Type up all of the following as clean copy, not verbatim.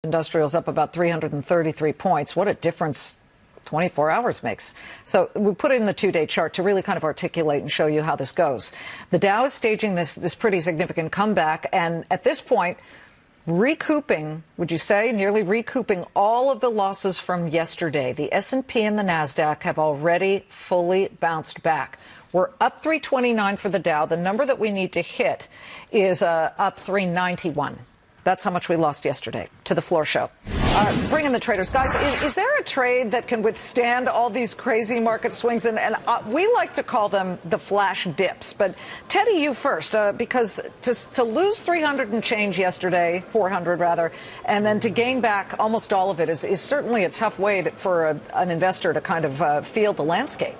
Industrial's up about 333 points. What a difference 24 hours makes. So we put it in the two-day chart to really kind of articulate and show you how this goes. The Dow is staging this pretty significant comeback, and at this point, recouping, would you say, nearly recouping all of the losses from yesterday. The S&P and the NASDAQ have already fully bounced back. We're up 329 for the Dow. The number that we need to hit is up 391. That's how much we lost yesterday. To the floor show. Bring in the traders. Guys, is there a trade that can withstand all these crazy market swings? And we like to call them the flash dips. But Teddy, you first, because to lose 300 and change yesterday, 400 rather, and then to gain back almost all of it is certainly a tough way for an investor to kind of feel the landscape.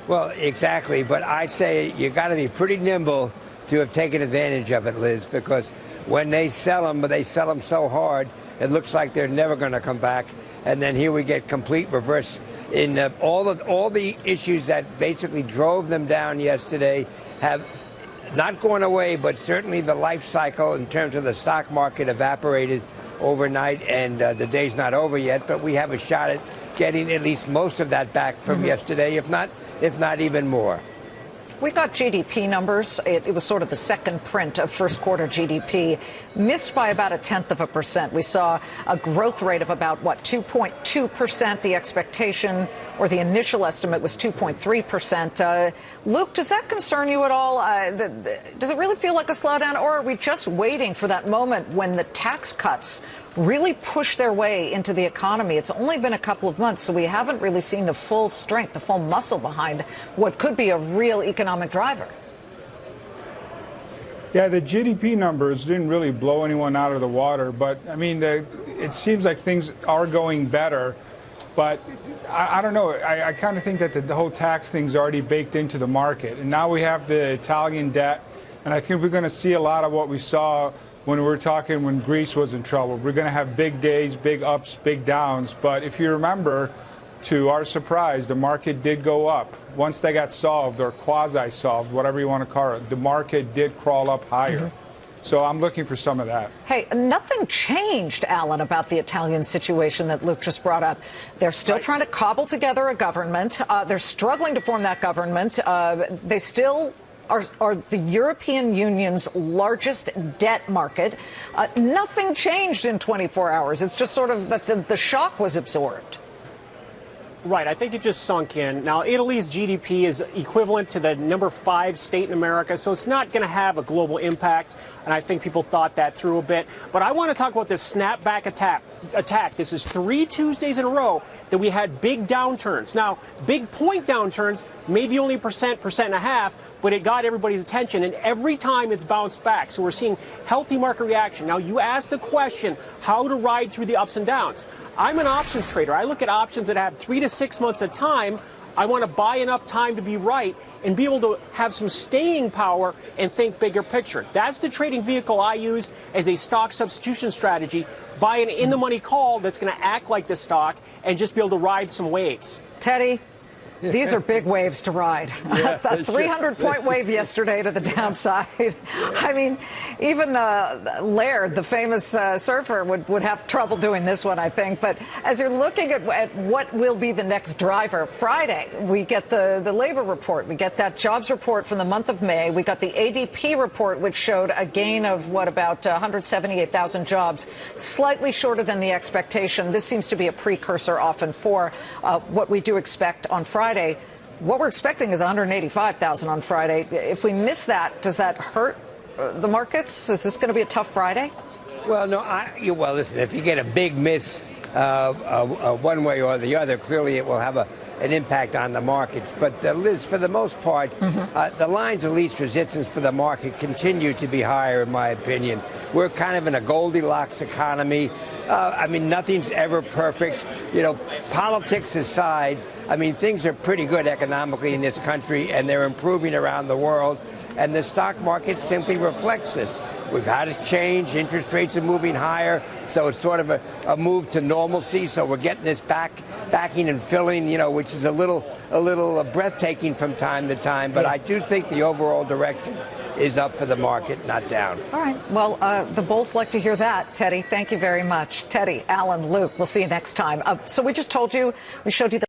Well, exactly. But I'd say you got to be pretty nimble to have taken advantage of it, Liz, because when they sell them so hard, it looks like they're never going to come back. And then here we get complete reverse in all the issues that basically drove them down yesterday have not gone away, but certainly the life cycle in terms of the stock market evaporated overnight, and the day's not over yet. But we have a shot at getting at least most of that back from yesterday, if not even more. We got GDP numbers. It was sort of the second print of first quarter GDP, missed by about 0.1%. We saw a growth rate of about, 2.2%. The expectation or the initial estimate was 2.3%. Luke, does that concern you at all? Does it really feel like a slowdown, or are we just waiting for that moment when the tax cuts really push their way into the economy? It's only been a couple of months, so we haven't really seen the full strength, the full muscle behind what could be a real economic driver. Yeah, the GDP numbers didn't really blow anyone out of the water, but I mean, it seems like things are going better. But I don't know. I kind of think that the whole tax thing's already baked into the market, and now we have the Italian debt, and I think we're going to see a lot of what we saw when we were talking when Greece was in trouble. We're going to have big days, big ups, big downs. But if you remember, to our surprise, the market did go up. Once they got solved, or quasi-solved, whatever you want to call it, the market did crawl up higher. So I'm looking for some of that. Hey, nothing changed, Alan, about the Italian situation that Luke just brought up. They're still trying to cobble together a government. They're struggling to form that government. They still are the European Union's largest debt market. Nothing changed in 24 hours. It's just sort of that the shock was absorbed. Right. I think it just sunk in. Now, Italy's GDP is equivalent to the number 5 state in America, so it's not going to have a global impact. And I think people thought that through a bit. But I want to talk about this snapback attack. This is 3 Tuesdays in a row that we had big downturns. Now, big point downturns, maybe only 1.5%, but it got everybody's attention. And every time it's bounced back. So we're seeing healthy market reaction. Now, you asked the question, how to ride through the ups and downs. I'm an options trader. I look at options that have 3 to 6 months of time. I want to buy enough time to be right and be able to have some staying power and think bigger picture. That's the trading vehicle I use as a stock substitution strategy. Buy an in-the-money call that's going to act like the stock and just be able to ride some waves. Teddy, these are big waves to ride. A 300-point wave yesterday to the downside. I mean, even Laird, the famous surfer, would have trouble doing this one, I think. But as you're looking at what will be the next driver, Friday, we get the labor report. We get that jobs report from the month of May. We got the ADP report, which showed a gain of, about 178,000 jobs, slightly shorter than the expectation. This seems to be a precursor often for what we do expect on Friday. What we're expecting is 185,000 on Friday. If we miss that, does that hurt the markets? Is this going to be a tough Friday? Well, no. Well, listen, if you get a big miss one way or the other, clearly it will have an impact on the markets. But, Liz, for the most part, the lines of least resistance for the market continue to be higher, in my opinion. We're kind of in a Goldilocks economy. I mean, nothing's ever perfect. Politics aside, I mean, things are pretty good economically in this country, and they're improving around the world. And the stock market simply reflects this. We've had a change. Interest rates are moving higher. So it's sort of a move to normalcy. So we're getting this backing and filling, which is a little breathtaking from time to time. But I do think the overall direction is up for the market, not down. All right. Well, the bulls like to hear that. Teddy, thank you very much. Teddy, Alan, Luke, we'll see you next time. So we just told you, we showed you the